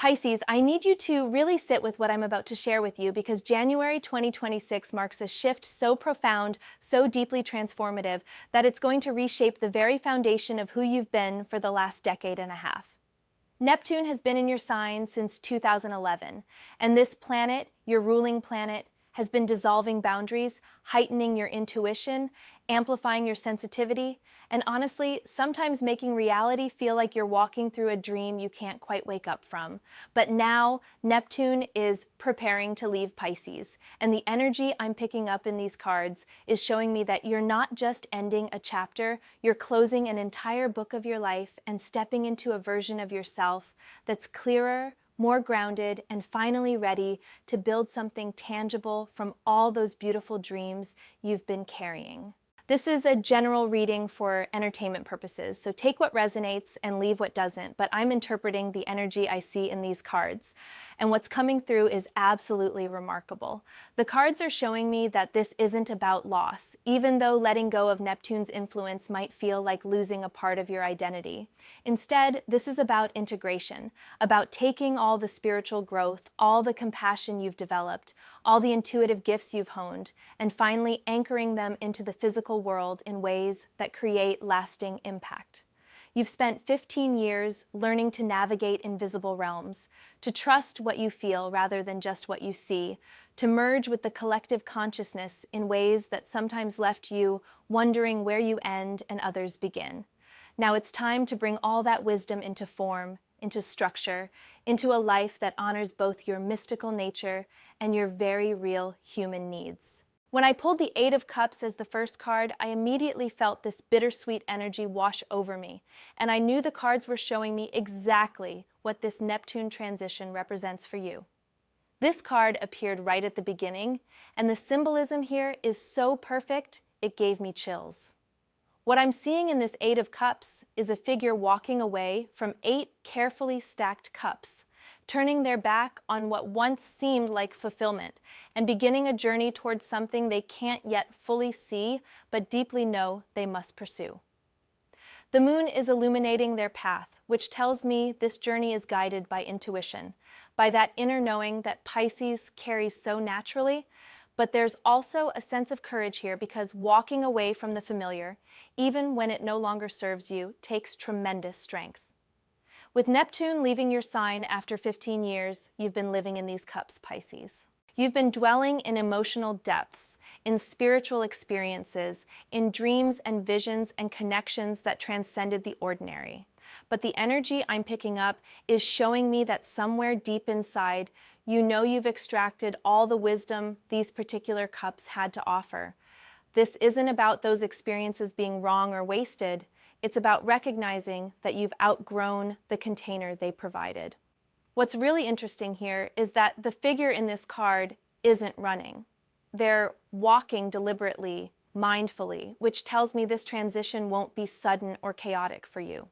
Pisces, I need you to really sit with what I'm about to share with you because January 2026 marks a shift so profound, so deeply transformative, that it's going to reshape the very foundation of who you've been for the last decade and a half. Neptune has been in your sign since 2011, and this planet, your ruling planet, has been dissolving boundaries, heightening your intuition, amplifying your sensitivity, and honestly, sometimes making reality feel like you're walking through a dream you can't quite wake up from. But now, Neptune is preparing to leave Pisces, and the energy I'm picking up in these cards is showing me that you're not just ending a chapter, you're closing an entire book of your life and stepping into a version of yourself that's clearer, more grounded, and finally ready to build something tangible from all those beautiful dreams you've been carrying. This is a general reading for entertainment purposes, so take what resonates and leave what doesn't, but I'm interpreting the energy I see in these cards. And what's coming through is absolutely remarkable. The cards are showing me that this isn't about loss, even though letting go of Neptune's influence might feel like losing a part of your identity. Instead, this is about integration, about taking all the spiritual growth, all the compassion you've developed, all the intuitive gifts you've honed, and finally anchoring them into the physical world in ways that create lasting impact. You've spent 15 years learning to navigate invisible realms, to trust what you feel rather than just what you see, to merge with the collective consciousness in ways that sometimes left you wondering where you end and others begin. Now it's time to bring all that wisdom into form, into structure, into a life that honors both your mystical nature and your very real human needs. When I pulled the Eight of Cups as the first card, I immediately felt this bittersweet energy wash over me, and I knew the cards were showing me exactly what this Neptune transition represents for you. This card appeared right at the beginning, and the symbolism here is so perfect, it gave me chills. What I'm seeing in this Eight of Cups is a figure walking away from 8 carefully stacked cups, turning their back on what once seemed like fulfillment, and beginning a journey towards something they can't yet fully see, but deeply know they must pursue. The moon is illuminating their path, which tells me this journey is guided by intuition, by that inner knowing that Pisces carries so naturally. But there's also a sense of courage here because walking away from the familiar, even when it no longer serves you, takes tremendous strength. With Neptune leaving your sign after 15 years, you've been living in these cups, Pisces. You've been dwelling in emotional depths, in spiritual experiences, in dreams and visions and connections that transcended the ordinary. But the energy I'm picking up is showing me that somewhere deep inside, you know you've extracted all the wisdom these particular cups had to offer. This isn't about those experiences being wrong or wasted. It's about recognizing that you've outgrown the container they provided. What's really interesting here is that the figure in this card isn't running. They're walking deliberately, mindfully, which tells me this transition won't be sudden or chaotic for you.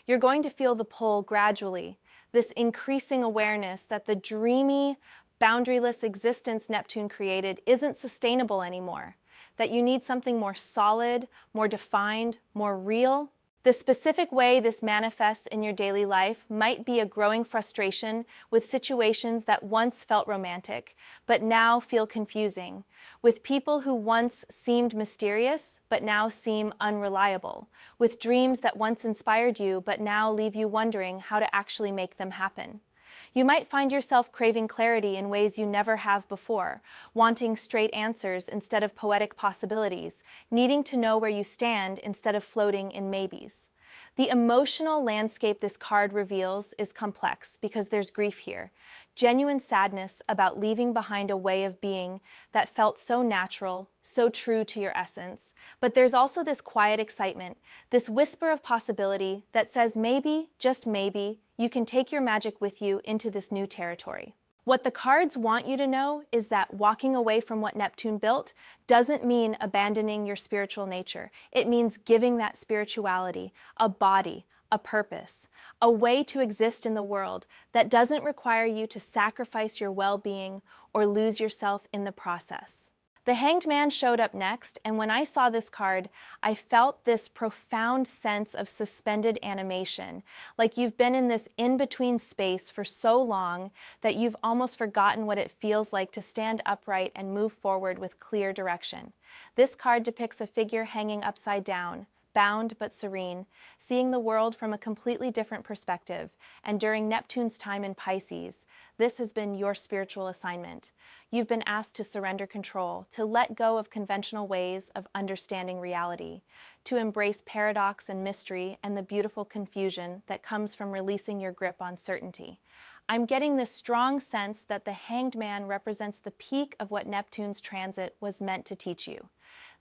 You're going to feel the pull gradually, this increasing awareness that the dreamy, boundaryless existence Neptune created isn't sustainable anymore, that you need something more solid, more defined, more real. The specific way this manifests in your daily life might be a growing frustration with situations that once felt romantic, but now feel confusing, with people who once seemed mysterious, but now seem unreliable, with dreams that once inspired you, but now leave you wondering how to actually make them happen. You might find yourself craving clarity in ways you never have before, wanting straight answers instead of poetic possibilities, needing to know where you stand instead of floating in maybes. The emotional landscape this card reveals is complex because there's grief here, genuine sadness about leaving behind a way of being that felt so natural, so true to your essence. But there's also this quiet excitement, this whisper of possibility that says maybe, just maybe, you can take your magic with you into this new territory. What the cards want you to know is that walking away from what Neptune built doesn't mean abandoning your spiritual nature. It means giving that spirituality a body, a purpose, a way to exist in the world that doesn't require you to sacrifice your well-being or lose yourself in the process. The Hanged Man showed up next, and when I saw this card, I felt this profound sense of suspended animation, like you've been in this in-between space for so long that you've almost forgotten what it feels like to stand upright and move forward with clear direction. This card depicts a figure hanging upside down, bound but serene, seeing the world from a completely different perspective, and during Neptune's time in Pisces, this has been your spiritual assignment. You've been asked to surrender control, to let go of conventional ways of understanding reality, to embrace paradox and mystery and the beautiful confusion that comes from releasing your grip on certainty. I'm getting this strong sense that the Hanged Man represents the peak of what Neptune's transit was meant to teach you.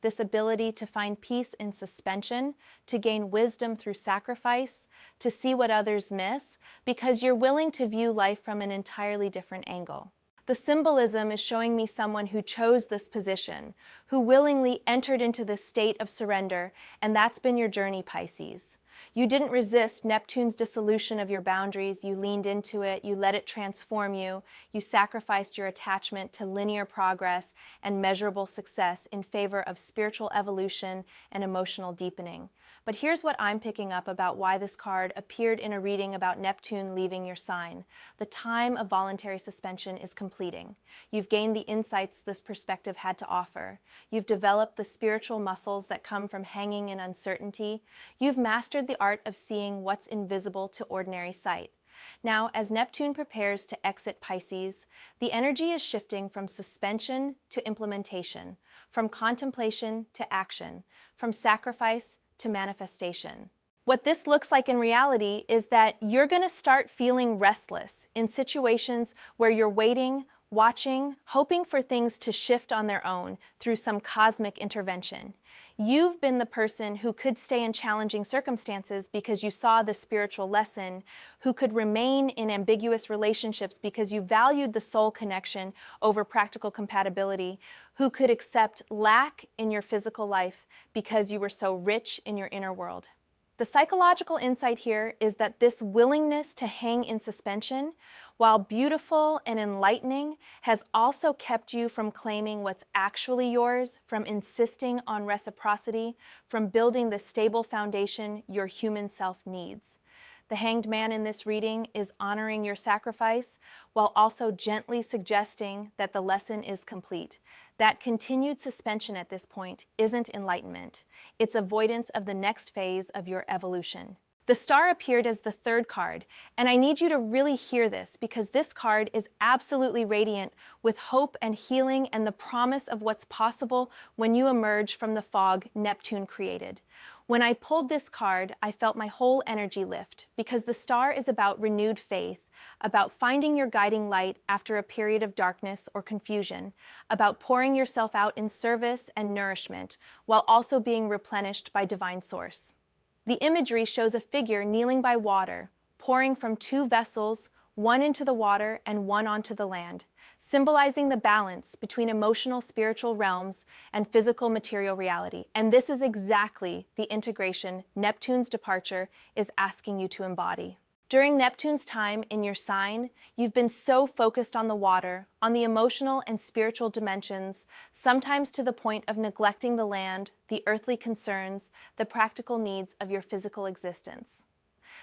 This ability to find peace in suspension, to gain wisdom through sacrifice, to see what others miss, because you're willing to view life from an entirely different angle. The symbolism is showing me someone who chose this position, who willingly entered into this state of surrender, and that's been your journey, Pisces. You didn't resist Neptune's dissolution of your boundaries, you leaned into it, you let it transform you, you sacrificed your attachment to linear progress and measurable success in favor of spiritual evolution and emotional deepening. But here's what I'm picking up about why this card appeared in a reading about Neptune leaving your sign. The time of voluntary suspension is completing. You've gained the insights this perspective had to offer. You've developed the spiritual muscles that come from hanging in uncertainty. You've mastered the art of seeing what's invisible to ordinary sight. Now, as Neptune prepares to exit Pisces, the energy is shifting from suspension to implementation, from contemplation to action, from sacrifice to manifestation. What this looks like in reality is that you're going to start feeling restless in situations where you're waiting, watching, hoping for things to shift on their own through some cosmic intervention. You've been the person who could stay in challenging circumstances because you saw the spiritual lesson, who could remain in ambiguous relationships because you valued the soul connection over practical compatibility, who could accept lack in your physical life because you were so rich in your inner world. The psychological insight here is that this willingness to hang in suspension, while beautiful and enlightening, has also kept you from claiming what's actually yours, from insisting on reciprocity, from building the stable foundation your human self needs. The Hanged Man in this reading is honoring your sacrifice while also gently suggesting that the lesson is complete. That continued suspension at this point isn't enlightenment. It's avoidance of the next phase of your evolution. The star appeared as the third card, and I need you to really hear this because this card is absolutely radiant with hope and healing and the promise of what's possible when you emerge from the fog Neptune created. When I pulled this card, I felt my whole energy lift because the star is about renewed faith, about finding your guiding light after a period of darkness or confusion, about pouring yourself out in service and nourishment while also being replenished by divine source. The imagery shows a figure kneeling by water, pouring from two vessels, one into the water and one onto the land, symbolizing the balance between emotional spiritual realms and physical material reality. And this is exactly the integration Neptune's departure is asking you to embody. During Neptune's time in your sign, you've been so focused on the water, on the emotional and spiritual dimensions, sometimes to the point of neglecting the land, the earthly concerns, the practical needs of your physical existence.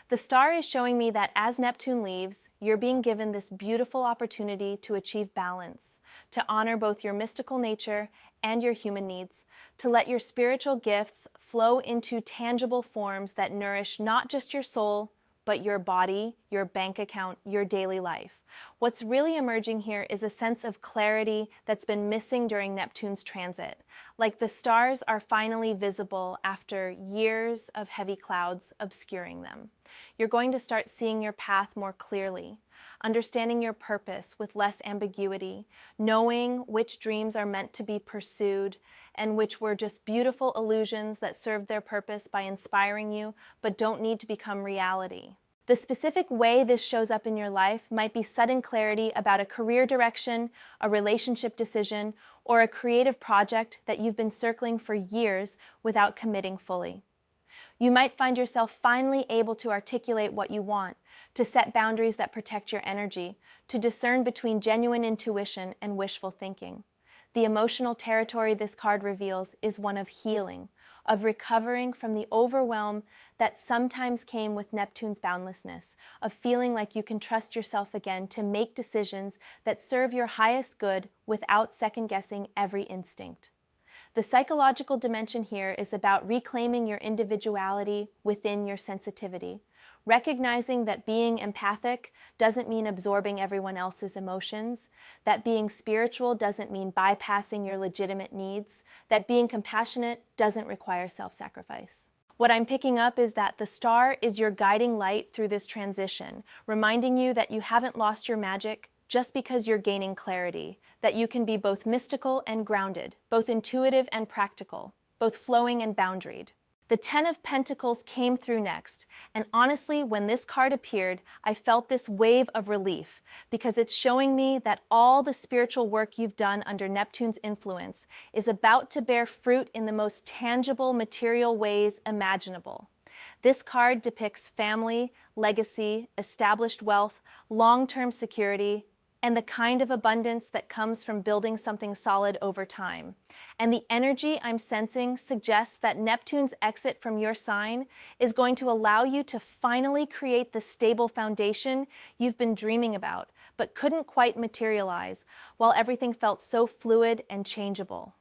The star is showing me that as Neptune leaves, you're being given this beautiful opportunity to achieve balance, to honor both your mystical nature and your human needs, to let your spiritual gifts flow into tangible forms that nourish not just your soul, but your body, your bank account, your daily life. What's really emerging here is a sense of clarity that's been missing during Neptune's transit. Like the stars are finally visible after years of heavy clouds obscuring them. You're going to start seeing your path more clearly, understanding your purpose with less ambiguity, knowing which dreams are meant to be pursued and which were just beautiful illusions that served their purpose by inspiring you but don't need to become reality. The specific way this shows up in your life might be sudden clarity about a career direction, a relationship decision, or a creative project that you've been circling for years without committing fully. You might find yourself finally able to articulate what you want, to set boundaries that protect your energy, to discern between genuine intuition and wishful thinking. The emotional territory this card reveals is one of healing, of recovering from the overwhelm that sometimes came with Neptune's boundlessness, of feeling like you can trust yourself again to make decisions that serve your highest good without second-guessing every instinct. The psychological dimension here is about reclaiming your individuality within your sensitivity, recognizing that being empathic doesn't mean absorbing everyone else's emotions, that being spiritual doesn't mean bypassing your legitimate needs, that being compassionate doesn't require self-sacrifice. What I'm picking up is that the star is your guiding light through this transition, reminding you that you haven't lost your magic just because you're gaining clarity, that you can be both mystical and grounded, both intuitive and practical, both flowing and boundaried. The Ten of Pentacles came through next, and honestly, when this card appeared, I felt this wave of relief, because it's showing me that all the spiritual work you've done under Neptune's influence is about to bear fruit in the most tangible, material ways imaginable. This card depicts family, legacy, established wealth, long-term security, and the kind of abundance that comes from building something solid over time. And the energy I'm sensing suggests that Neptune's exit from your sign is going to allow you to finally create the stable foundation you've been dreaming about, but couldn't quite materialize, while everything felt so fluid and changeable.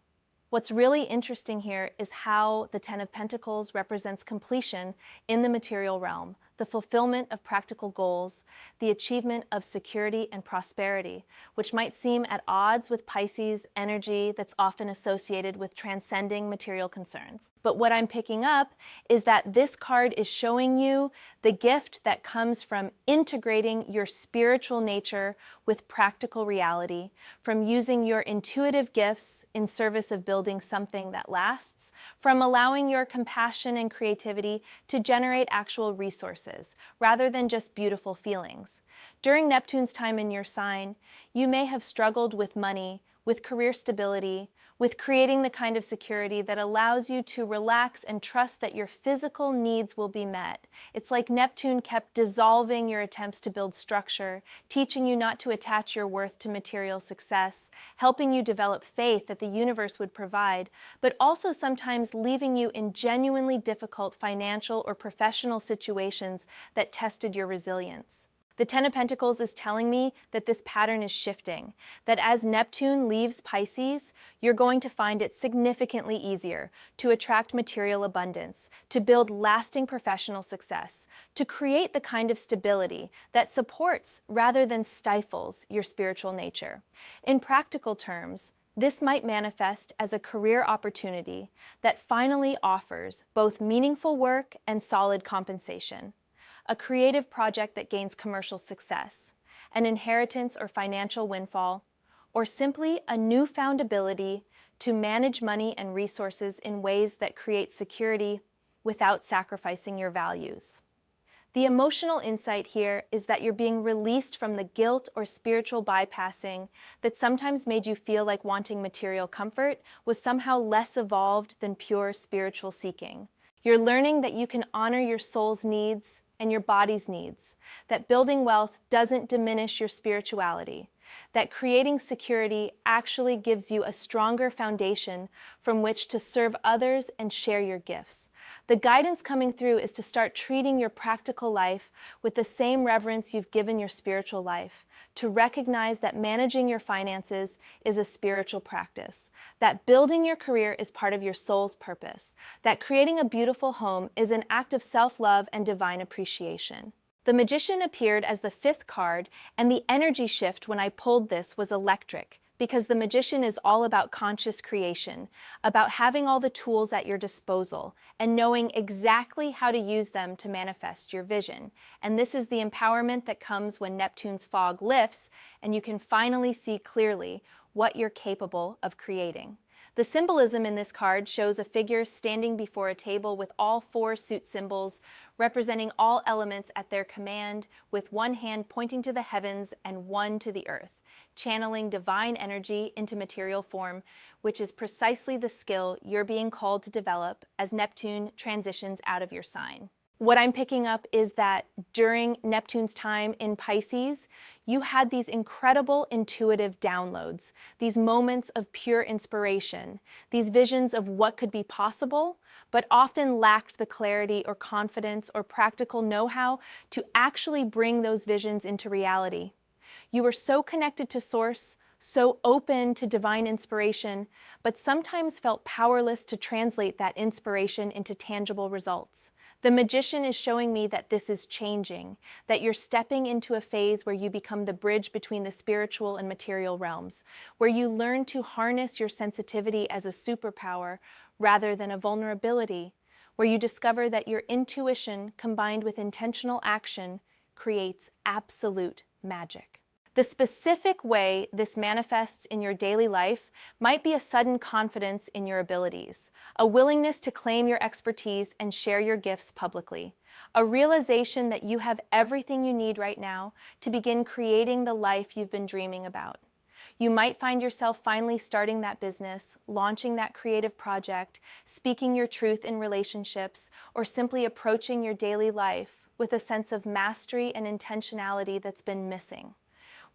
What's really interesting here is how the Ten of Pentacles represents completion in the material realm, the fulfillment of practical goals, the achievement of security and prosperity, which might seem at odds with Pisces energy that's often associated with transcending material concerns. But what I'm picking up is that this card is showing you the gift that comes from integrating your spiritual nature with practical reality, from using your intuitive gifts in service of building something that lasts, from allowing your compassion and creativity to generate actual resources, rather than just beautiful feelings. During Neptune's time in your sign, you may have struggled with money, with career stability, with creating the kind of security that allows you to relax and trust that your physical needs will be met. It's like Neptune kept dissolving your attempts to build structure, teaching you not to attach your worth to material success, helping you develop faith that the universe would provide, but also sometimes leaving you in genuinely difficult financial or professional situations that tested your resilience. The Ten of Pentacles is telling me that this pattern is shifting, that as Neptune leaves Pisces, you're going to find it significantly easier to attract material abundance, to build lasting professional success, to create the kind of stability that supports rather than stifles your spiritual nature. In practical terms, this might manifest as a career opportunity that finally offers both meaningful work and solid compensation, a creative project that gains commercial success, an inheritance or financial windfall, or simply a newfound ability to manage money and resources in ways that create security without sacrificing your values. The emotional insight here is that you're being released from the guilt or spiritual bypassing that sometimes made you feel like wanting material comfort was somehow less evolved than pure spiritual seeking. You're learning that you can honor your soul's needs and your body's needs, that building wealth doesn't diminish your spirituality, that creating security actually gives you a stronger foundation from which to serve others and share your gifts. The guidance coming through is to start treating your practical life with the same reverence you've given your spiritual life, to recognize that managing your finances is a spiritual practice, that building your career is part of your soul's purpose, that creating a beautiful home is an act of self-love and divine appreciation. The Magician appeared as the fifth card, and the energy shift when I pulled this was electric, because the Magician is all about conscious creation, about having all the tools at your disposal and knowing exactly how to use them to manifest your vision. And this is the empowerment that comes when Neptune's fog lifts and you can finally see clearly what you're capable of creating. The symbolism in this card shows a figure standing before a table with all four suit symbols representing all elements at their command, with one hand pointing to the heavens and one to the earth, channeling divine energy into material form, which is precisely the skill you're being called to develop as Neptune transitions out of your sign. What I'm picking up is that during Neptune's time in Pisces, you had these incredible intuitive downloads, these moments of pure inspiration, these visions of what could be possible, but often lacked the clarity or confidence or practical know-how to actually bring those visions into reality. You were so connected to Source, so open to divine inspiration, but sometimes felt powerless to translate that inspiration into tangible results. The Magician is showing me that this is changing, that you're stepping into a phase where you become the bridge between the spiritual and material realms, where you learn to harness your sensitivity as a superpower rather than a vulnerability, where you discover that your intuition combined with intentional action creates absolute magic. The specific way this manifests in your daily life might be a sudden confidence in your abilities, a willingness to claim your expertise and share your gifts publicly, a realization that you have everything you need right now to begin creating the life you've been dreaming about. You might find yourself finally starting that business, launching that creative project, speaking your truth in relationships, or simply approaching your daily life with a sense of mastery and intentionality that's been missing.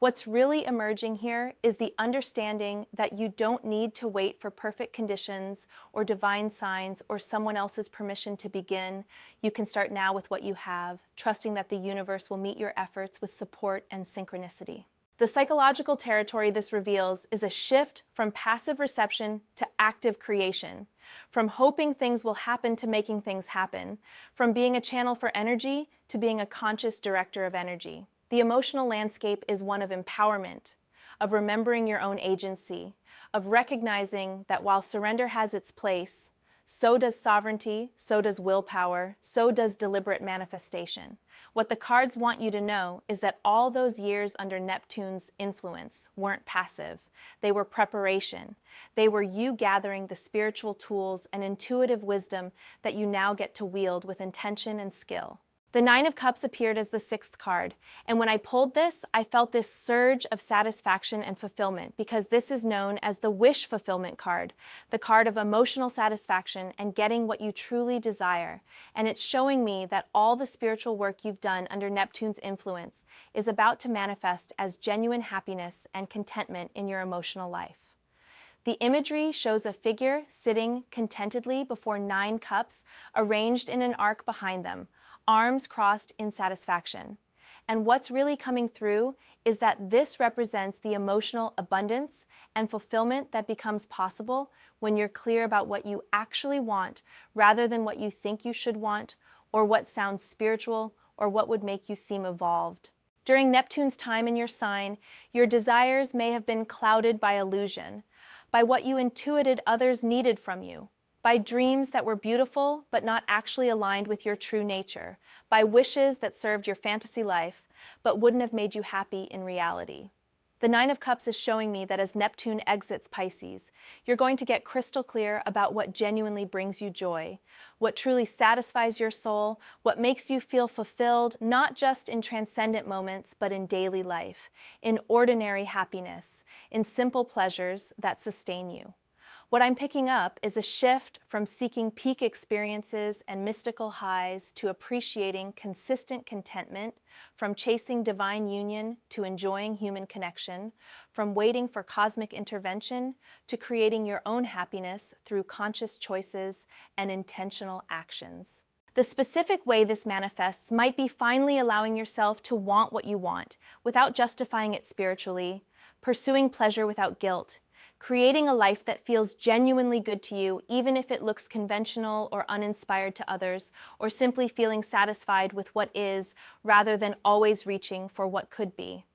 What's really emerging here is the understanding that you don't need to wait for perfect conditions or divine signs or someone else's permission to begin. You can start now with what you have, trusting that the universe will meet your efforts with support and synchronicity. The psychological territory this reveals is a shift from passive reception to active creation, from hoping things will happen to making things happen, from being a channel for energy to being a conscious director of energy. The emotional landscape is one of empowerment, of remembering your own agency, of recognizing that while surrender has its place, so does sovereignty, so does willpower, so does deliberate manifestation. What the cards want you to know is that all those years under Neptune's influence weren't passive. They were preparation. They were you gathering the spiritual tools and intuitive wisdom that you now get to wield with intention and skill. The Nine of Cups appeared as the sixth card, and when I pulled this, I felt this surge of satisfaction and fulfillment because this is known as the wish fulfillment card, the card of emotional satisfaction and getting what you truly desire. And it's showing me that all the spiritual work you've done under Neptune's influence is about to manifest as genuine happiness and contentment in your emotional life. The imagery shows a figure sitting contentedly before 9 cups arranged in an arc behind them, arms crossed in satisfaction. And what's really coming through is that this represents the emotional abundance and fulfillment that becomes possible when you're clear about what you actually want rather than what you think you should want or what sounds spiritual or what would make you seem evolved. During Neptune's time in your sign, your desires may have been clouded by illusion, by what you intuited others needed from you, by dreams that were beautiful but not actually aligned with your true nature, by wishes that served your fantasy life but wouldn't have made you happy in reality. The Nine of Cups is showing me that as Neptune exits Pisces, you're going to get crystal clear about what genuinely brings you joy, what truly satisfies your soul, what makes you feel fulfilled not just in transcendent moments but in daily life, in ordinary happiness, in simple pleasures that sustain you. What I'm picking up is a shift from seeking peak experiences and mystical highs to appreciating consistent contentment, from chasing divine union to enjoying human connection, from waiting for cosmic intervention to creating your own happiness through conscious choices and intentional actions. The specific way this manifests might be finally allowing yourself to want what you want without justifying it spiritually, pursuing pleasure without guilt, creating a life that feels genuinely good to you, even if it looks conventional or uninspired to others, or simply feeling satisfied with what is rather than always reaching for what could be.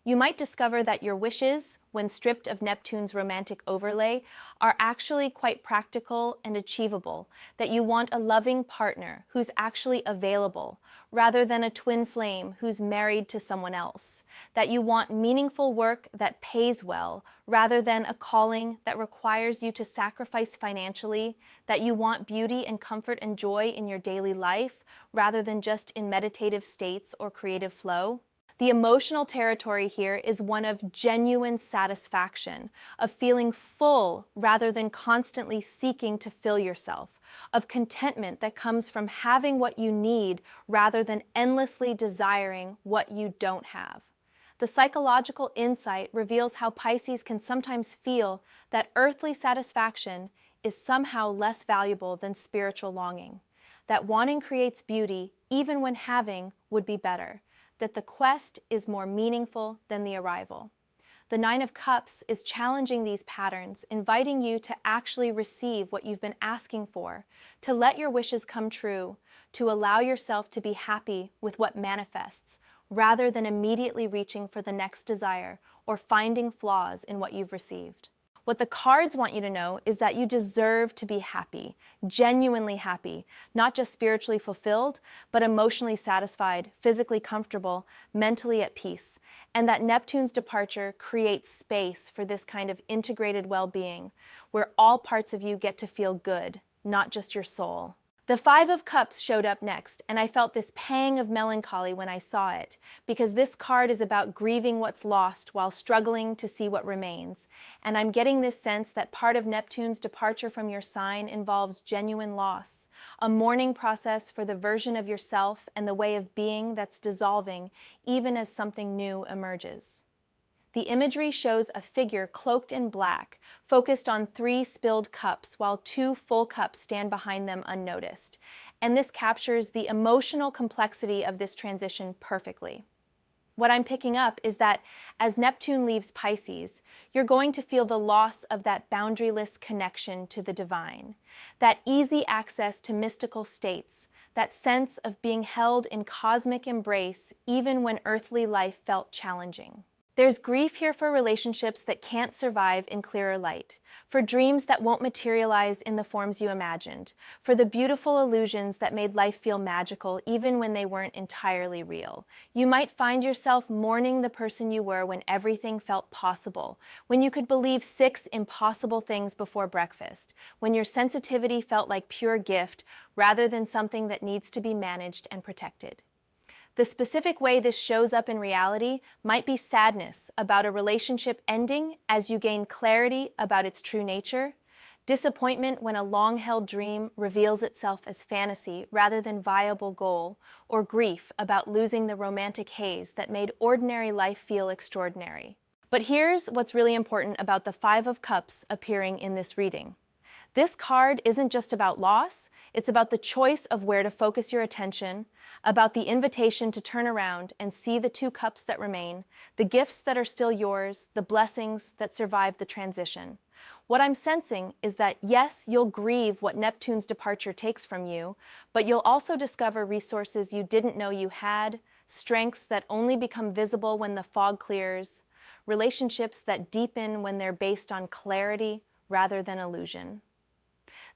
You might discover that your wishes, when stripped of Neptune's romantic overlay, are actually quite practical and achievable, that you want a loving partner who's actually available, rather than a twin flame who's married to someone else, that you want meaningful work that pays well, rather than a calling that requires you to sacrifice financially, that you want beauty and comfort and joy in your daily life, rather than just in meditative states or creative flow. The emotional territory here is one of genuine satisfaction, of feeling full rather than constantly seeking to fill yourself, of contentment that comes from having what you need rather than endlessly desiring what you don't have. The psychological insight reveals how Pisces can sometimes feel that earthly satisfaction is somehow less valuable than spiritual longing, that wanting creates beauty even when having would be better, that the quest is more meaningful than the arrival. The Nine of Cups is challenging these patterns, inviting you to actually receive what you've been asking for, to let your wishes come true, to allow yourself to be happy with what manifests, rather than immediately reaching for the next desire or finding flaws in what you've received. What the cards want you to know is that you deserve to be happy, genuinely happy, not just spiritually fulfilled, but emotionally satisfied, physically comfortable, mentally at peace, and that Neptune's departure creates space for this kind of integrated well-being, where all parts of you get to feel good, not just your soul. The Five of Cups showed up next, and I felt this pang of melancholy when I saw it, because this card is about grieving what's lost while struggling to see what remains. And I'm getting this sense that part of Neptune's departure from your sign involves genuine loss, a mourning process for the version of yourself and the way of being that's dissolving, even as something new emerges. The imagery shows a figure cloaked in black, focused on 3 spilled cups, while 2 full cups stand behind them unnoticed. And this captures the emotional complexity of this transition perfectly. What I'm picking up is that as Neptune leaves Pisces, you're going to feel the loss of that boundaryless connection to the divine, that easy access to mystical states, that sense of being held in cosmic embrace even when earthly life felt challenging. There's grief here for relationships that can't survive in clearer light, for dreams that won't materialize in the forms you imagined, for the beautiful illusions that made life feel magical even when they weren't entirely real. You might find yourself mourning the person you were when everything felt possible, when you could believe 6 impossible things before breakfast, when your sensitivity felt like pure gift rather than something that needs to be managed and protected. The specific way this shows up in reality might be sadness about a relationship ending as you gain clarity about its true nature, disappointment when a long-held dream reveals itself as fantasy rather than viable goal, or grief about losing the romantic haze that made ordinary life feel extraordinary. But here's what's really important about the Five of Cups appearing in this reading. This card isn't just about loss, it's about the choice of where to focus your attention, about the invitation to turn around and see the 2 cups that remain, the gifts that are still yours, the blessings that survive the transition. What I'm sensing is that yes, you'll grieve what Neptune's departure takes from you, but you'll also discover resources you didn't know you had, strengths that only become visible when the fog clears, relationships that deepen when they're based on clarity rather than illusion.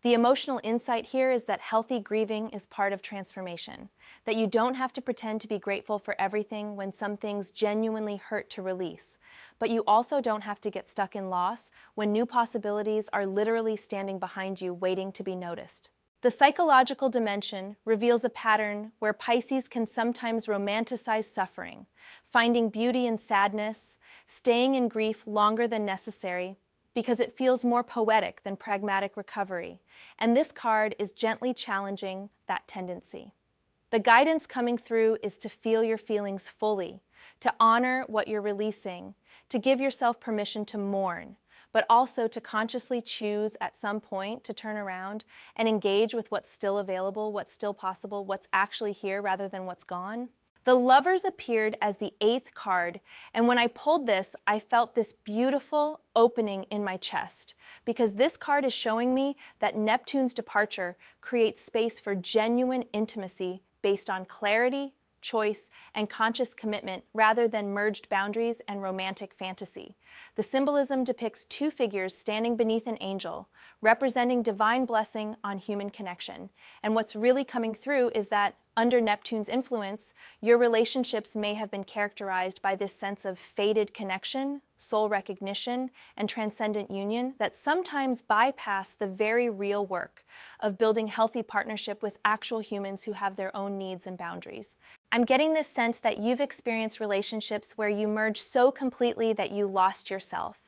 The emotional insight here is that healthy grieving is part of transformation, that you don't have to pretend to be grateful for everything when some things genuinely hurt to release, but you also don't have to get stuck in loss when new possibilities are literally standing behind you waiting to be noticed. The psychological dimension reveals a pattern where Pisces can sometimes romanticize suffering, finding beauty in sadness, staying in grief longer than necessary, because it feels more poetic than pragmatic recovery, and this card is gently challenging that tendency. The guidance coming through is to feel your feelings fully, to honor what you're releasing, to give yourself permission to mourn, but also to consciously choose at some point to turn around and engage with what's still available, what's still possible, what's actually here rather than what's gone. The Lovers appeared as the 8th card, and when I pulled this, I felt this beautiful opening in my chest, because this card is showing me that Neptune's departure creates space for genuine intimacy based on clarity, choice, and conscious commitment rather than merged boundaries and romantic fantasy. The symbolism depicts 2 figures standing beneath an angel, representing divine blessing on human connection. And what's really coming through is that under Neptune's influence, your relationships may have been characterized by this sense of faded connection, soul recognition, and transcendent union that sometimes bypass the very real work of building healthy partnership with actual humans who have their own needs and boundaries. I'm getting this sense that you've experienced relationships where you merge so completely that you lost yourself,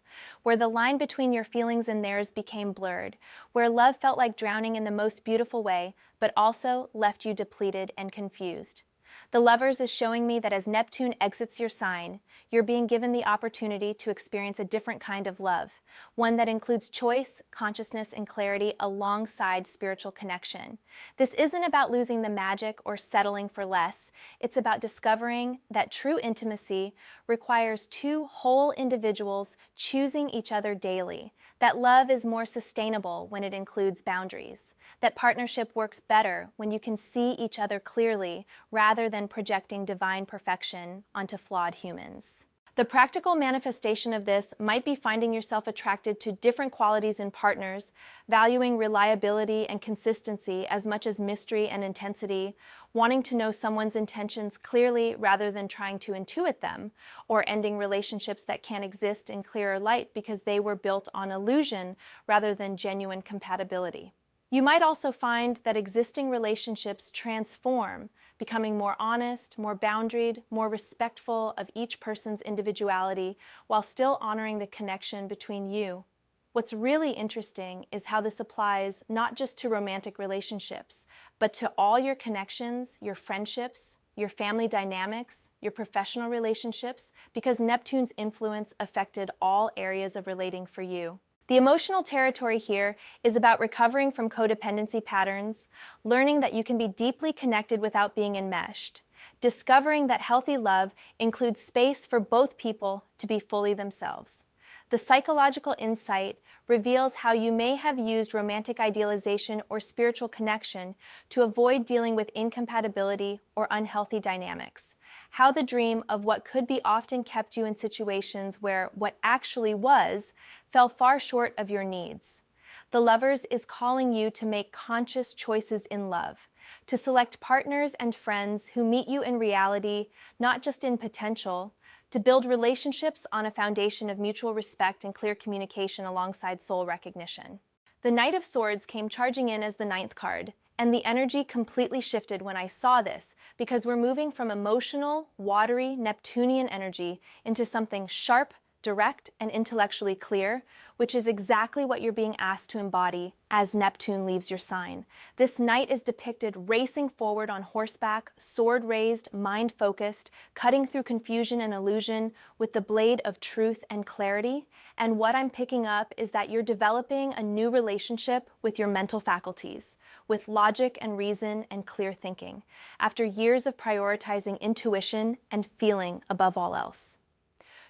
where the line between your feelings and theirs became blurred, where love felt like drowning in the most beautiful way, but also left you depleted and confused. The Lovers is showing me that as Neptune exits your sign, you're being given the opportunity to experience a different kind of love, one that includes choice, consciousness, and clarity alongside spiritual connection. This isn't about losing the magic or settling for less. It's about discovering that true intimacy requires two whole individuals choosing each other daily, that love is more sustainable when it includes boundaries, that partnership works better when you can see each other clearly rather than projecting divine perfection onto flawed humans. The practical manifestation of this might be finding yourself attracted to different qualities in partners, valuing reliability and consistency as much as mystery and intensity, wanting to know someone's intentions clearly rather than trying to intuit them, or ending relationships that can't exist in clearer light because they were built on illusion rather than genuine compatibility. You might also find that existing relationships transform, becoming more honest, more boundaried, more respectful of each person's individuality, while still honoring the connection between you. What's really interesting is how this applies not just to romantic relationships, but to all your connections, your friendships, your family dynamics, your professional relationships, because Neptune's influence affected all areas of relating for you. The emotional territory here is about recovering from codependency patterns, learning that you can be deeply connected without being enmeshed, discovering that healthy love includes space for both people to be fully themselves. The psychological insight reveals how you may have used romantic idealization or spiritual connection to avoid dealing with incompatibility or unhealthy dynamics. How the dream of what could be often kept you in situations where what actually was fell far short of your needs. The Lovers is calling you to make conscious choices in love, to select partners and friends who meet you in reality, not just in potential, to build relationships on a foundation of mutual respect and clear communication alongside soul recognition. The Knight of Swords came charging in as the 9th card, and the energy completely shifted when I saw this, because we're moving from emotional, watery, Neptunian energy into something sharp, direct, and intellectually clear, which is exactly what you're being asked to embody as Neptune leaves your sign. This knight is depicted racing forward on horseback, sword raised, mind focused, cutting through confusion and illusion with the blade of truth and clarity. And what I'm picking up is that you're developing a new relationship with your mental faculties, with logic and reason and clear thinking, after years of prioritizing intuition and feeling above all else.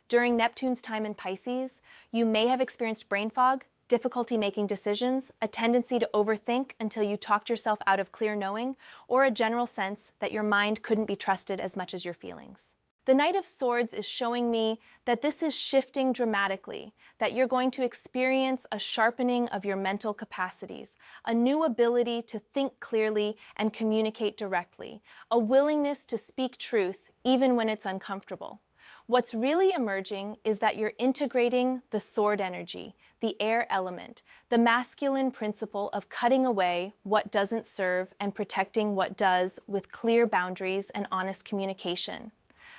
During Neptune's time in Pisces, you may have experienced brain fog, difficulty making decisions, a tendency to overthink until you talked yourself out of clear knowing, or a general sense that your mind couldn't be trusted as much as your feelings. The Knight of Swords is showing me that this is shifting dramatically, that you're going to experience a sharpening of your mental capacities, a new ability to think clearly and communicate directly, a willingness to speak truth even when it's uncomfortable. What's really emerging is that you're integrating the sword energy, the air element, the masculine principle of cutting away what doesn't serve and protecting what does with clear boundaries and honest communication.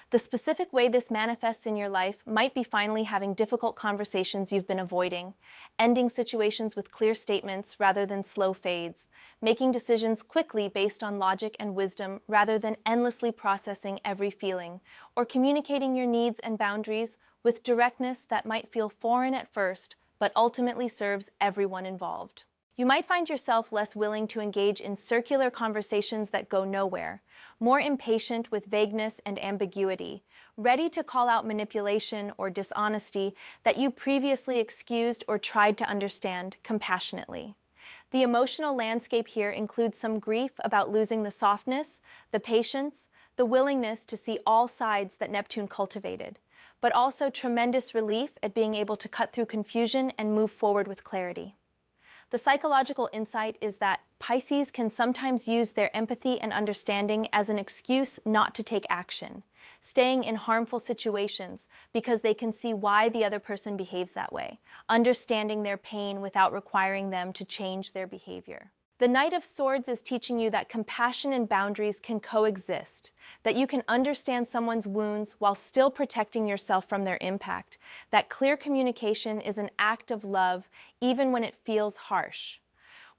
The specific way this manifests in your life might be finally having difficult conversations you've been avoiding, ending situations with clear statements rather than slow fades, making decisions quickly based on logic and wisdom rather than endlessly processing every feeling, or communicating your needs and boundaries with directness that might feel foreign at first, but ultimately serves everyone involved. You might find yourself less willing to engage in circular conversations that go nowhere, more impatient with vagueness and ambiguity, ready to call out manipulation or dishonesty that you previously excused or tried to understand compassionately. The emotional landscape here includes some grief about losing the softness, the patience, the willingness to see all sides that Neptune cultivated, but also tremendous relief at being able to cut through confusion and move forward with clarity. The psychological insight is that Pisces can sometimes use their empathy and understanding as an excuse not to take action, staying in harmful situations because they can see why the other person behaves that way, understanding their pain without requiring them to change their behavior. The Knight of Swords is teaching you that compassion and boundaries can coexist, that you can understand someone's wounds while still protecting yourself from their impact, that clear communication is an act of love even when it feels harsh.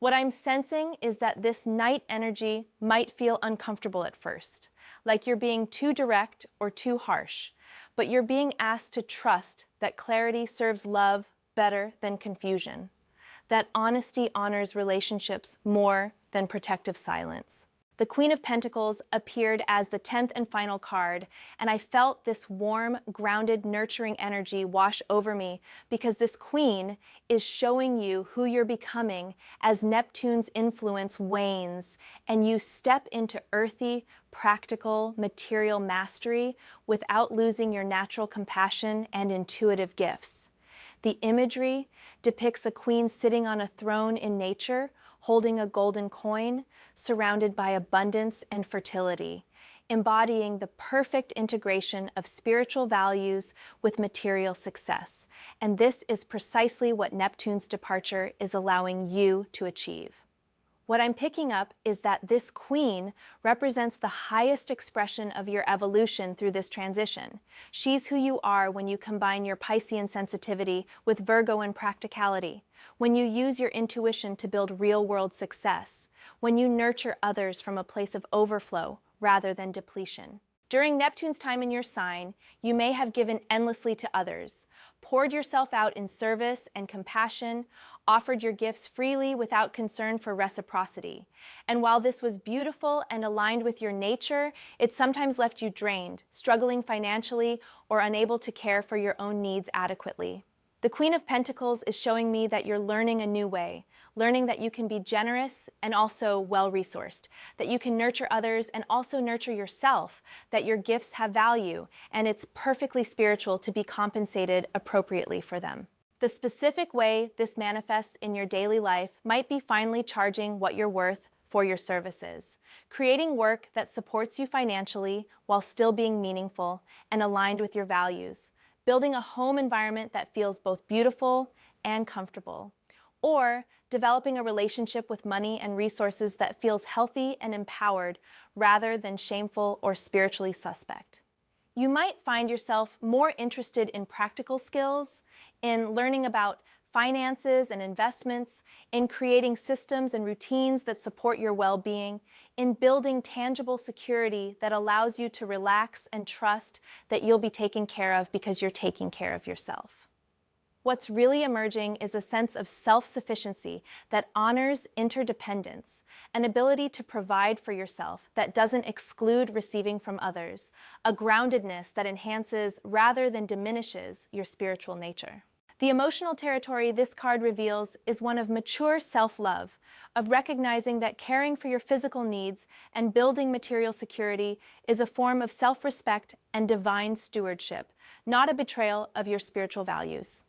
What I'm sensing is that this Knight energy might feel uncomfortable at first, like you're being too direct or too harsh, but you're being asked to trust that clarity serves love better than confusion, that honesty honors relationships more than protective silence. The Queen of Pentacles appeared as the 10th and final card, and I felt this warm, grounded, nurturing energy wash over me because this Queen is showing you who you're becoming as Neptune's influence wanes and you step into earthy, practical, material mastery without losing your natural compassion and intuitive gifts. The imagery depicts a queen sitting on a throne in nature, holding a golden coin, surrounded by abundance and fertility, embodying the perfect integration of spiritual values with material success. And this is precisely what Neptune's departure is allowing you to achieve. What I'm picking up is that this queen represents the highest expression of your evolution through this transition. She's who you are when you combine your Piscean sensitivity with Virgo and practicality, when you use your intuition to build real-world success, when you nurture others from a place of overflow rather than depletion. During Neptune's time in your sign, you may have given endlessly to others, poured yourself out in service and compassion, offered your gifts freely without concern for reciprocity. And while this was beautiful and aligned with your nature, it sometimes left you drained, struggling financially, or unable to care for your own needs adequately. The Queen of Pentacles is showing me that you're learning a new way, learning that you can be generous and also well-resourced, that you can nurture others and also nurture yourself, that your gifts have value, and it's perfectly spiritual to be compensated appropriately for them. The specific way this manifests in your daily life might be finally charging what you're worth for your services, creating work that supports you financially while still being meaningful and aligned with your values, building a home environment that feels both beautiful and comfortable, or developing a relationship with money and resources that feels healthy and empowered rather than shameful or spiritually suspect. You might find yourself more interested in practical skills, in learning about finances and investments, in creating systems and routines that support your well-being, in building tangible security that allows you to relax and trust that you'll be taken care of because you're taking care of yourself. What's really emerging is a sense of self-sufficiency that honors interdependence, an ability to provide for yourself that doesn't exclude receiving from others, a groundedness that enhances rather than diminishes your spiritual nature. The emotional territory this card reveals is one of mature self-love, of recognizing that caring for your physical needs and building material security is a form of self-respect and divine stewardship, not a betrayal of your spiritual values.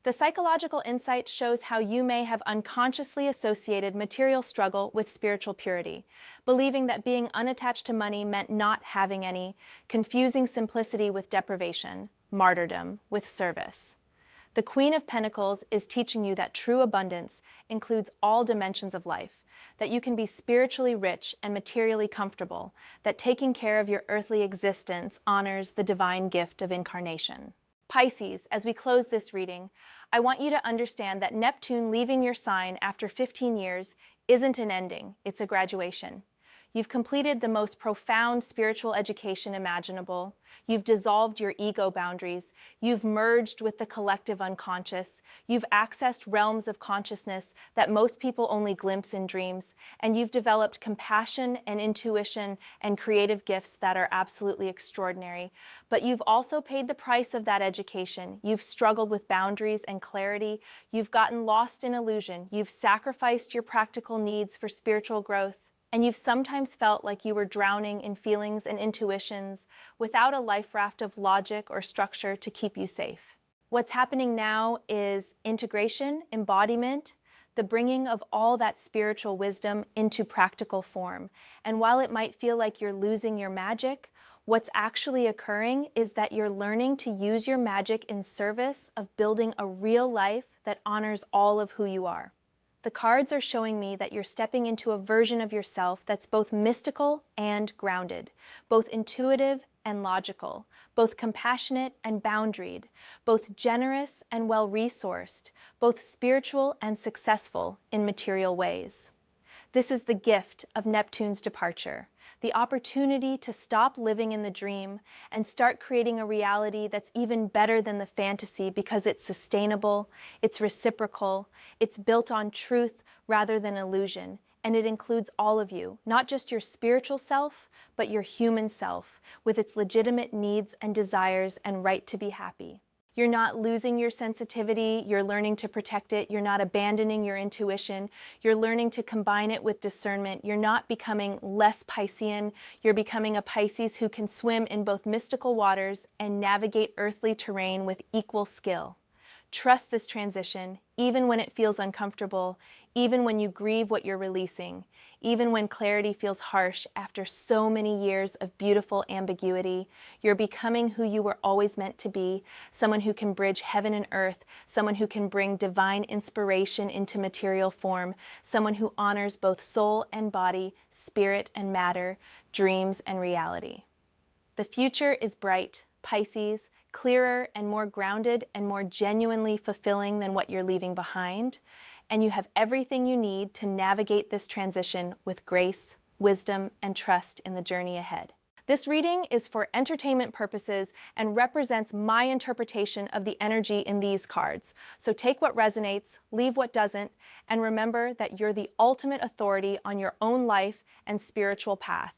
The psychological insight shows how you may have unconsciously associated material struggle with spiritual purity, believing that being unattached to money meant not having any, confusing simplicity with deprivation, martyrdom with service. The Queen of Pentacles is teaching you that true abundance includes all dimensions of life, that you can be spiritually rich and materially comfortable, that taking care of your earthly existence honors the divine gift of incarnation. Pisces, as we close this reading, I want you to understand that Neptune leaving your sign after 15 years isn't an ending, it's a graduation. You've completed the most profound spiritual education imaginable. You've dissolved your ego boundaries. You've merged with the collective unconscious. You've accessed realms of consciousness that most people only glimpse in dreams. And you've developed compassion and intuition and creative gifts that are absolutely extraordinary. But you've also paid the price of that education. You've struggled with boundaries and clarity. You've gotten lost in illusion. You've sacrificed your practical needs for spiritual growth. And you've sometimes felt like you were drowning in feelings and intuitions without a life raft of logic or structure to keep you safe. What's happening now is integration, embodiment, the bringing of all that spiritual wisdom into practical form. And while it might feel like you're losing your magic, what's actually occurring is that you're learning to use your magic in service of building a real life that honors all of who you are. The cards are showing me that you're stepping into a version of yourself that's both mystical and grounded, both intuitive and logical, both compassionate and boundaried, both generous and well-resourced, both spiritual and successful in material ways. This is the gift of Neptune's departure, the opportunity to stop living in the dream and start creating a reality that's even better than the fantasy because it's sustainable, it's reciprocal, it's built on truth rather than illusion, and it includes all of you, not just your spiritual self, but your human self, with its legitimate needs and desires and right to be happy. You're not losing your sensitivity, you're learning to protect it, you're not abandoning your intuition, you're learning to combine it with discernment, you're not becoming less Piscean, you're becoming a Pisces who can swim in both mystical waters and navigate earthly terrain with equal skill. Trust this transition, even when it feels uncomfortable, even when you grieve what you're releasing, even when clarity feels harsh after so many years of beautiful ambiguity. You're becoming who you were always meant to be, someone who can bridge heaven and earth, someone who can bring divine inspiration into material form, someone who honors both soul and body, spirit and matter, dreams and reality. The future is bright, Pisces, clearer and more grounded and more genuinely fulfilling than what you're leaving behind, and you have everything you need to navigate this transition with grace, wisdom, and trust in the journey ahead. This reading is for entertainment purposes and represents my interpretation of the energy in these cards. So take what resonates, leave what doesn't, and remember that you're the ultimate authority on your own life and spiritual path.